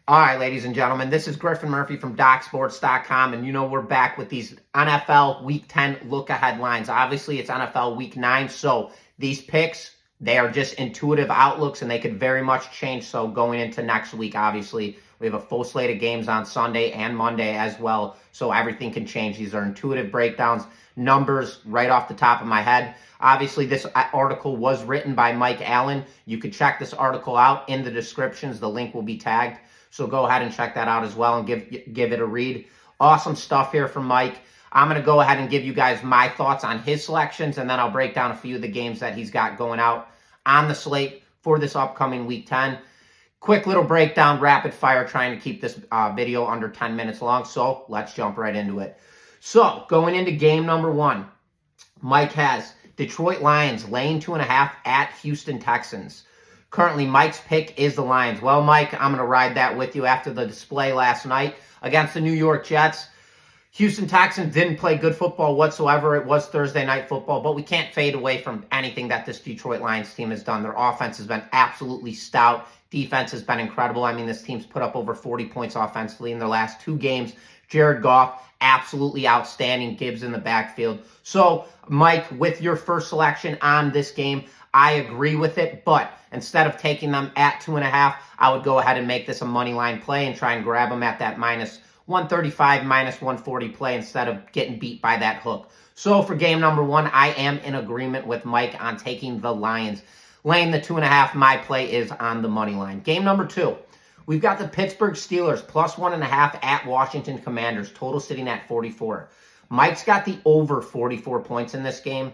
All right, ladies and gentlemen, this is Griffin Murphy from DocSports.com, and we're back with these NFL Week 10 look-ahead lines. Obviously, it's NFL Week 9, so these picks, they are just intuitive outlooks, and they could very much change. So going into next week, obviously, we have a full slate of games on Sunday and Monday as well, so everything can change. These are intuitive breakdowns, numbers right off the top of my head. Obviously, this article was written by Mike Allen. You could check this article out in the descriptions. The link will be tagged. So go ahead and check that out as well and give it a read. Awesome stuff here from Mike. I'm going to go ahead and give you guys my thoughts on his selections, and then I'll break down a few of the games that he's got going out on the slate for this upcoming Week 10. Quick little breakdown, rapid fire, trying to keep this video under 10 minutes long. So let's jump right into it. So going into game number 1, Mike has Detroit Lions laying 2.5 at Houston Texans. Currently, Mike's pick is the Lions. Well, Mike, I'm going to ride that with you after the display last night against the New York Jets. Houston Texans didn't play good football whatsoever. It was Thursday night football, but we can't fade away from anything that this Detroit Lions team has done. Their offense has been absolutely stout. Defense has been incredible. I mean, this team's put up over 40 points offensively in their last 2 games. Jared Goff, absolutely outstanding. Gibbs in the backfield. So, Mike, with your first selection on this game, I agree with it, but instead of taking them at 2.5, I would go ahead and make this a money line play and try and grab them at that minus 135, minus 140 play instead of getting beat by that hook. So for game number 1, I am in agreement with Mike on taking the Lions. Laying the 2.5, my play is on the money line. Game number 2, we've got the Pittsburgh Steelers plus 1.5 at Washington Commanders, total sitting at 44. Mike's got the over 44 points in this game.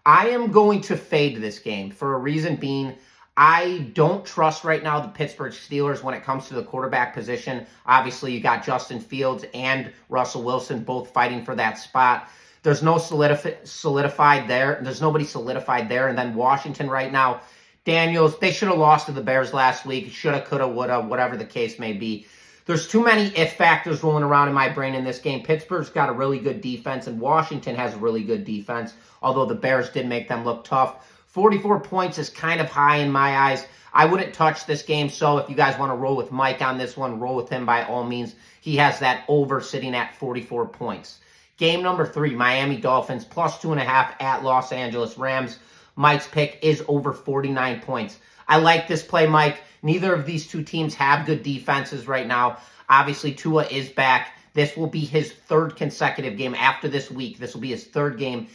I am going to fade this game for a reason being I don't trust right now the Pittsburgh Steelers when it comes to the quarterback position. Obviously, you got Justin Fields and Russell Wilson both fighting for that spot. There's no solidified there. There's nobody solidified there. And then Washington right now, Daniels, they should have lost to the Bears last week. Shoulda, coulda, woulda, whatever the case may be. There's too many if factors rolling around in my brain in this game. Pittsburgh's got a really good defense, and Washington has a really good defense, although the Bears did make them look tough. 44 points is kind of high in my eyes. I wouldn't touch this game, so if you guys want to roll with Mike on this one, roll with him by all means. He has that over sitting at 44 points. Game number 3, Miami Dolphins plus 2.5 at Los Angeles Rams. Mike's pick is over 49 points. I like this play, Mike. Neither of these two teams have good defenses right now. Obviously, Tua is back. This will be his 3rd consecutive game after this week. This will be his 3rd game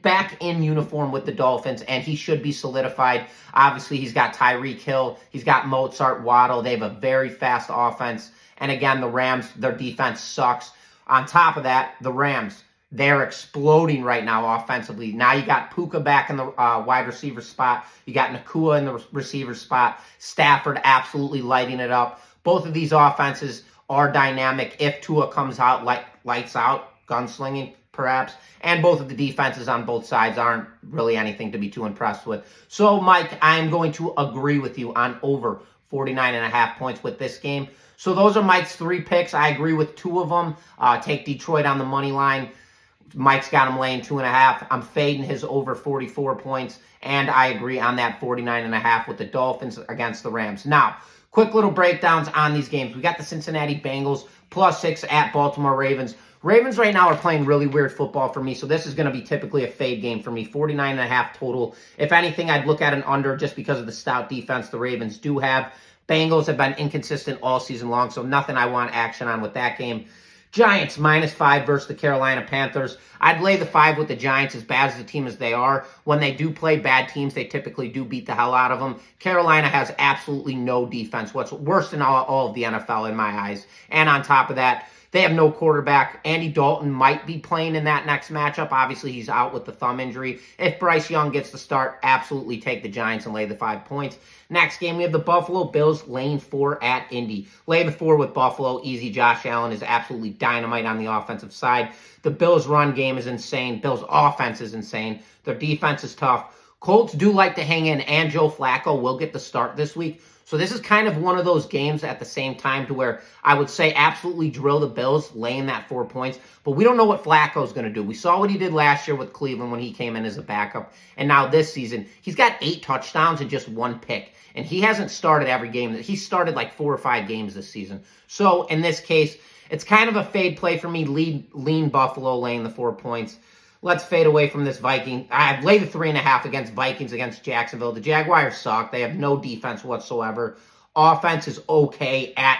back in uniform with the Dolphins, and he should be solidified. Obviously, he's got Tyreek Hill. He's got Mozart Waddle. They have a very fast offense. And again, the Rams, their defense sucks. On top of that, the Rams, they're exploding right now offensively. Now you got Puka back in the wide receiver spot. You got Nakua in the receiver spot. Stafford absolutely lighting it up. Both of these offenses are dynamic if Tua comes out like lights out, gunslinging perhaps. And both of the defenses on both sides aren't really anything to be too impressed with. So, Mike, I'm going to agree with you on over 49.5 points with this game. So those are Mike's 3 picks. I agree with 2 of them. Take Detroit on the money line. Mike's got him laying 2.5. I'm fading his over 44 points, and I agree on that 49.5 with the Dolphins against the Rams. Now, quick little breakdowns on these games. We got the Cincinnati Bengals plus 6 at Baltimore Ravens. Ravens right now are playing really weird football for me, so this is going to be typically a fade game for me. 49.5 total. If anything, I'd look at an under just because of the stout defense the Ravens do have. Bengals have been inconsistent all season long, so nothing I want action on with that game. Giants -5 versus the Carolina Panthers. I'd lay the 5 with the Giants, as bad as the team as they are. When they do play bad teams, they typically do beat the hell out of them. Carolina has absolutely no defense. What's worse than all of the NFL in my eyes. And on top of that, they have no quarterback. Andy Dalton might be playing in that next matchup. Obviously, he's out with the thumb injury. If Bryce Young gets the start, absolutely take the Giants and lay the 5 points. Next game, we have the Buffalo Bills laying 4 at Indy. Lay the 4 with Buffalo. Easy. Josh Allen is absolutely dynamite on the offensive side. The Bills' run game is insane. Bills' offense is insane. Their defense is tough. Colts do like to hang in, and Joe Flacco will get the start this week. So this is kind of one of those games at the same time to where I would say absolutely drill the Bills laying that 4 points. But we don't know what Flacco's going to do. We saw what he did last year with Cleveland when he came in as a backup. And now this season, he's got 8 touchdowns and just 1 pick. And he hasn't started every game. He started like 4 or 5 games this season. So in this case, it's kind of a fade play for me. Lean Buffalo laying the 4 points. Let's fade away from this Viking. I've laid the 3.5 against Vikings against Jacksonville. The Jaguars suck. They have no defense whatsoever. Offense is okay at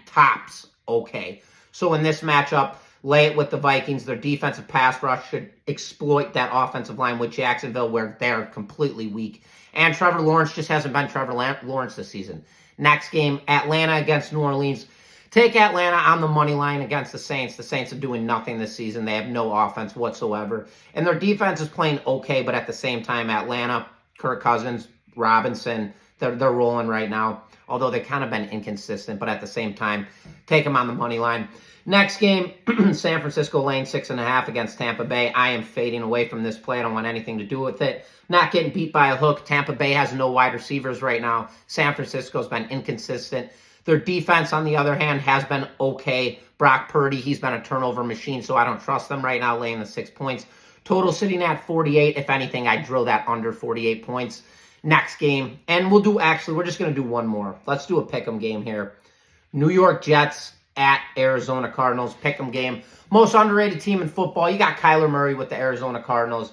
tops. Okay. So in this matchup, lay it with the Vikings. Their defensive pass rush should exploit that offensive line with Jacksonville where they're completely weak. And Trevor Lawrence just hasn't been Trevor Lawrence this season. Next game, Atlanta against New Orleans. Take Atlanta on the money line against the Saints. The Saints are doing nothing this season. They have no offense whatsoever. And their defense is playing okay, but at the same time, Atlanta, Kirk Cousins, Robinson, they're rolling right now. Although they've kind of been inconsistent, but at the same time, take them on the money line. Next game, San Francisco laying 6.5 against Tampa Bay. I am fading away from this play. I don't want anything to do with it. Not getting beat by a hook. Tampa Bay has no wide receivers right now. San Francisco's been inconsistent. Their defense, on the other hand, has been okay. Brock Purdy, he's been a turnover machine, so I don't trust them right now, laying the 6 points. Total sitting at 48. If anything, I drill that under 48 points. Next game, and we're just going to do one more. Let's do a pick'em game here. New York Jets at Arizona Cardinals. Pick'em game. Most underrated team in football. You got Kyler Murray with the Arizona Cardinals.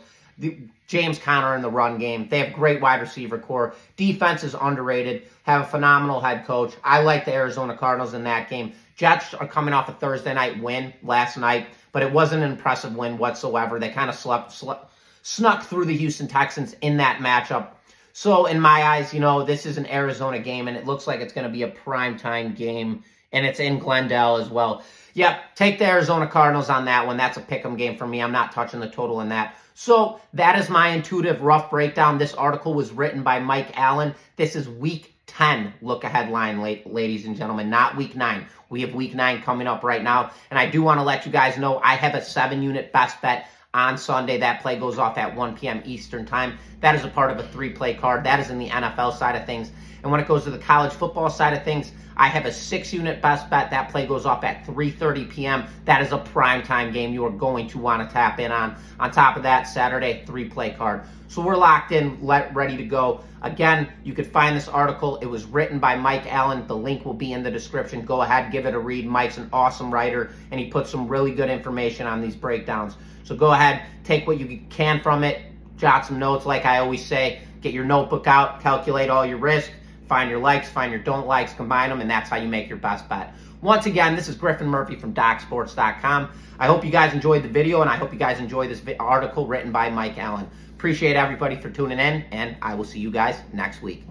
James Conner in the run game. They have great wide receiver core. Defense is underrated. Have a phenomenal head coach. I like the Arizona Cardinals in that game. Jets are coming off a Thursday night win last night, but it wasn't an impressive win whatsoever. They kind of snuck through the Houston Texans in that matchup. So in my eyes, this is an Arizona game, and it looks like it's going to be a primetime game, and it's in Glendale as well. Yep, take the Arizona Cardinals on that one. That's a pick'em game for me. I'm not touching the total in that. So that is my intuitive rough breakdown. This article was written by Mike Allen. This is Week 10 look-ahead line, ladies and gentlemen, not Week 9. We have Week 9 coming up right now, and I do want to let you guys know I have a 7-unit best bet on Sunday. That play goes off at 1 p.m. Eastern time. That is a part of a 3-play card. That is in the NFL side of things. And when it goes to the college football side of things, I have a 6-unit best bet. That play goes off at 3:30 p.m. That is a primetime game you are going to want to tap in on. On top of that, Saturday, 3-play card. So we're locked in, ready to go. Again, you could find this article. It was written by Mike Allen. The link will be in the description. Go ahead, give it a read. Mike's an awesome writer, and he puts some really good information on these breakdowns. So go ahead, take what you can from it, jot some notes like I always say. Get your notebook out, calculate all your risk, find your likes, find your don't likes, combine them, and that's how you make your best bet. Once again, this is Griffin Murphy from DocSports.com. I hope you guys enjoyed the video, and I hope you guys enjoyed this article written by Mike Allen. Appreciate everybody for tuning in, and I will see you guys next week.